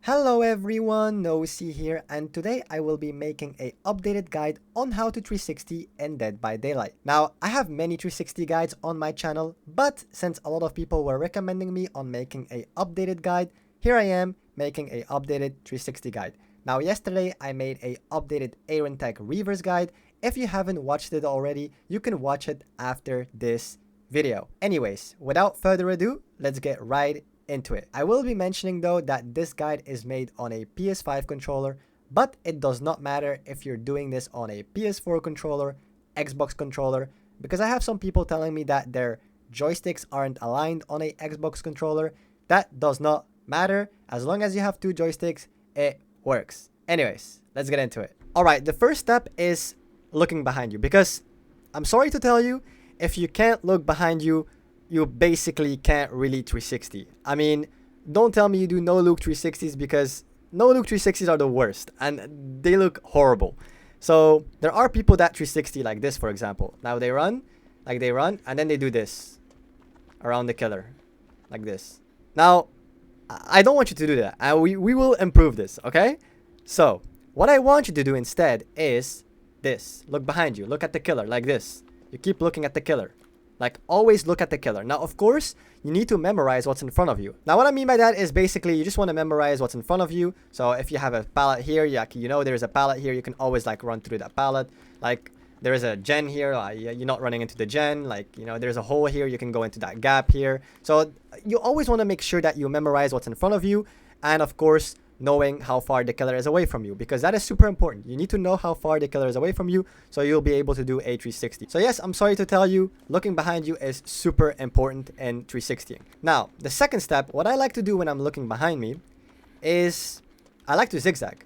Hello everyone, Nosy here, and today I will be making a updated guide on how to 360 in Dead by Daylight. Now, I have many 360 guides on my channel, but since a lot of people were recommending me on making a updated guide, here I am making a updated 360 guide. Now, yesterday I made a updated Aaron Tech Reverse guide. If you haven't watched it already, you can watch it after this video. Anyways, without further ado, let's get right into it. I will be mentioning though that this guide is made on a PS5 controller, but it does not matter if you're doing this on a PS4 controller, Xbox controller, because I have some people telling me that their joysticks aren't aligned on a Xbox controller. That does not matter. As long as you have two joysticks, it works. Anyways, let's get into it. Alright, the first step is looking behind you, because I'm sorry to tell you, if you can't look behind you, you basically can't really 360. I mean, don't tell me you do no-look 360s, because no-look 360s are the worst and they look horrible. So there are people that 360 like this, for example. Now they run, and then they do this around the killer, like this. Now, I don't want you to do that, and we will improve this, okay? So what I want you to do instead is this. Look behind you, look at the killer, like this. You keep looking at the killer. Like, always look at the killer. Now, of course, you need to memorize what's in front of you. Now, what I mean by that is basically you just want to memorize what's in front of you. So if you have a pallet here, you know there's a pallet here, you can always like run through that pallet. Like, there is a gen here, you're not running into the gen. Like, you know, there's a hole here, you can go into that gap here. So you always want to make sure that you memorize what's in front of you. And of course, knowing how far the killer is away from you, because that is super important. You need to know how far the killer is away from you, so you'll be able to do a 360. So yes, I'm sorry to tell you, looking behind you is super important in 360ing. Now, the second step, what I like to do when I'm looking behind me is I like to zigzag.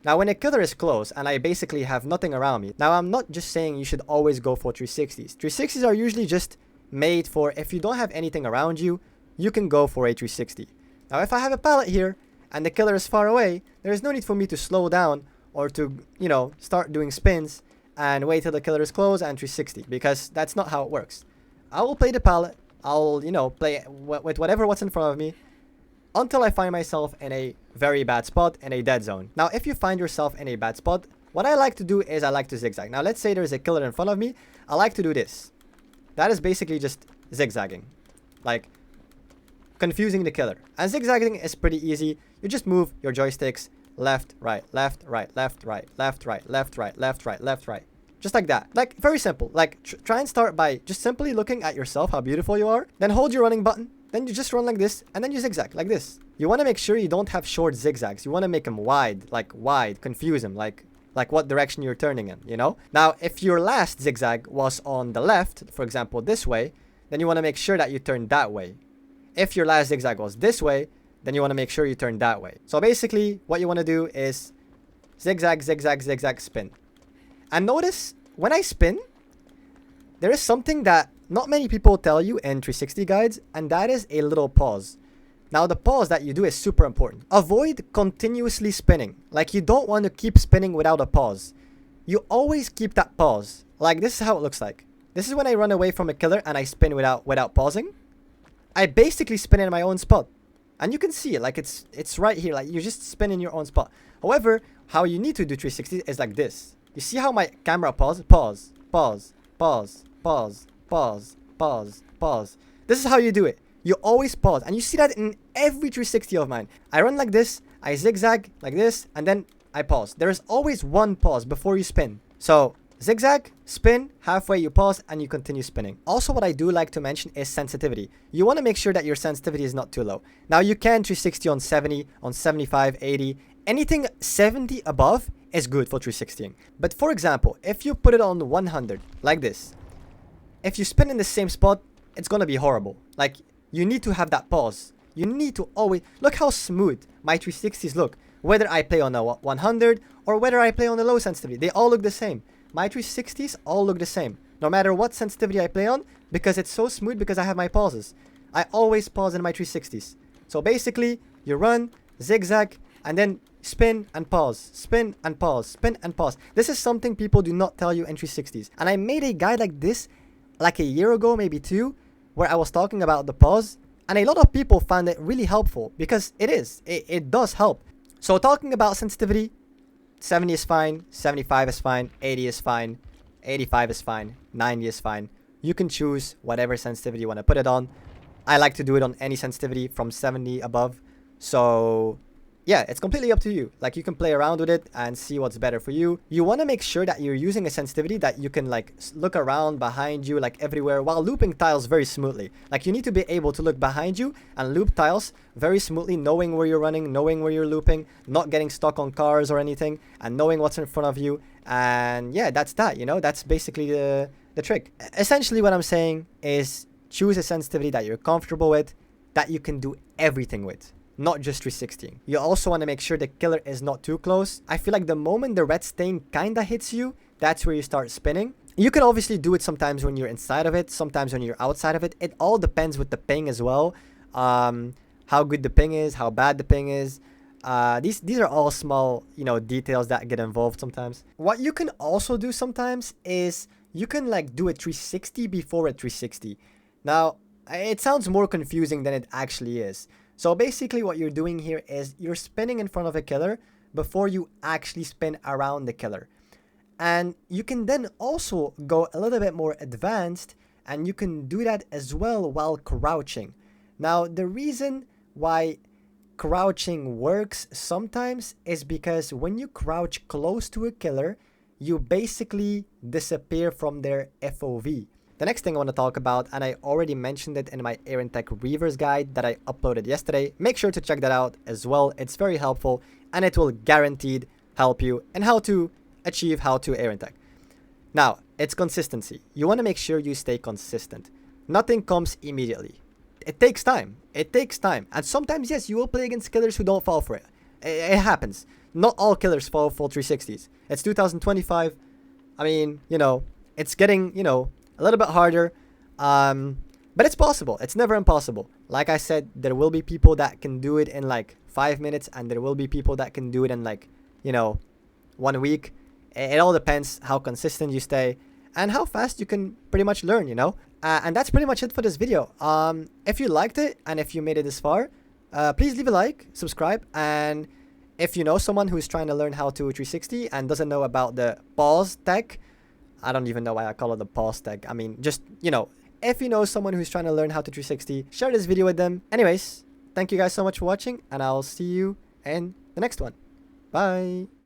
Now, when a killer is close and I basically have nothing around me, now I'm not just saying you should always go for 360s. 360s are usually just made for if you don't have anything around you, you can go for a 360. Now, if I have a pallet here, and the killer is far away, there is no need for me to slow down or to, you know, start doing spins and wait till the killer is close and 360, because that's not how it works. I will play the pallet, I'll, you know, play with what's in front of me until I find myself in a very bad spot, in a dead zone. Now, if you find yourself in a bad spot, what I like to do is I like to zigzag. Now, let's say there's a killer in front of me, I like to do this. That is basically just zigzagging. Like, confusing the killer. And zigzagging is pretty easy. You just move your joysticks left, right, left, right, left, right, left, right, left, right, left, right, left, right. Just like that. Like, very simple. Like, try and start by just simply looking at yourself, how beautiful you are. Then hold your running button. Then you just run like this, and then you zigzag like this. You want to make sure you don't have short zigzags. You want to make them wide, confuse them, like what direction you're turning in, you know? Now, if your last zigzag was on the left, for example, this way, then you want to make sure that you turn that way. If your last zigzag was this way, then you want to make sure you turn that way. So basically, what you want to do is zigzag, zigzag, zigzag, spin. And notice, when I spin, there is something that not many people tell you in 360 guides, and that is a little pause. Now, the pause that you do is super important. Avoid continuously spinning. Like, you don't want to keep spinning without a pause. You always keep that pause. Like, this is how it looks like. This is when I run away from a killer and I spin without pausing. I basically spin in my own spot. And you can see it, like it's right here, like you just spin in your own spot. However, how you need to do 360 is like this. You see how my camera pause. This is how you do it. You always pause, and you see that in every 360 of mine. I run like this, I zigzag like this, and then I pause. There is always one pause before you spin. So zigzag, spin, halfway you pause, and you continue spinning. Also, what I do like to mention is sensitivity. You want to make sure that your sensitivity is not too low. Now, you can 360 on 70, on 75, 80. Anything 70 above is good for 360ing. But for example, if you put it on 100, like this, if you spin in the same spot, it's going to be horrible. Like, you need to have that pause. You need to always... Look how smooth my 360s look. Whether I play on a 100 or whether I play on a low sensitivity, they all look the same. My 360s all look the same, no matter what sensitivity I play on, because it's so smooth because I have my pauses. I always pause in my 360s. So basically, you run, zigzag, and then spin and pause, spin and pause, spin and pause. This is something people do not tell you in 360s. And I made a guide like this like a year ago, maybe two, where I was talking about the pause. And a lot of people found it really helpful, because it does help. So talking about sensitivity, 70 is fine, 75 is fine, 80 is fine, 85 is fine, 90 is fine. You can choose whatever sensitivity you want to put it on. I like to do it on any sensitivity from 70 above. So yeah, it's completely up to you. Like, you can play around with it and see what's better for you. You want to make sure that you're using a sensitivity that you can like look around behind you, like everywhere, while looping tiles very smoothly. Like, you need to be able to look behind you and loop tiles very smoothly, knowing where you're running, knowing where you're looping, not getting stuck on cars or anything, and knowing what's in front of you. And yeah, that's that, you know, that's basically the trick. Essentially what I'm saying is choose a sensitivity that you're comfortable with, that you can do everything with, not just 360. You also want to make sure the killer is not too close. I feel like the moment the red stain kinda hits you, that's where you start spinning. You can obviously do it sometimes when you're inside of it, sometimes when you're outside of it. It all depends with the ping as well. How good the ping is, how bad the ping is. These are all small, you know, details that get involved sometimes. What you can also do sometimes is you can like do a 360 before a 360. Now, it sounds more confusing than it actually is. So basically what you're doing here is you're spinning in front of a killer before you actually spin around the killer. And you can then also go a little bit more advanced, and you can do that as well while crouching. Now, the reason why crouching works sometimes is because when you crouch close to a killer, you basically disappear from their FOV. The next thing I want to talk about, and I already mentioned it in my Air and Tech Reavers guide that I uploaded yesterday. Make sure to check that out as well. It's very helpful, and it will guaranteed help you in how to achieve how to Air and Tech. Now, it's consistency. You want to make sure you stay consistent. Nothing comes immediately. It takes time. It takes time. And sometimes, yes, you will play against killers who don't fall for it. It happens. Not all killers fall for 360s. It's 2025. I mean, you know, it's getting, you know, a little bit harder, but it's possible. It's never impossible. Like I said, there will be people that can do it in like 5 minutes, and there will be people that can do it in like, you know, 1 week. It all depends how consistent you stay and how fast you can pretty much learn, you know. And that's pretty much it for this video. If you liked it and if you made it this far, please leave a like, subscribe, and if you know someone who's trying to learn how to 360 and doesn't know about the pause tech, I don't even know why I call it the pause tech. I mean, just, you know, if you know someone who's trying to learn how to 360, share this video with them. Anyways, thank you guys so much for watching, and I'll see you in the next one. Bye.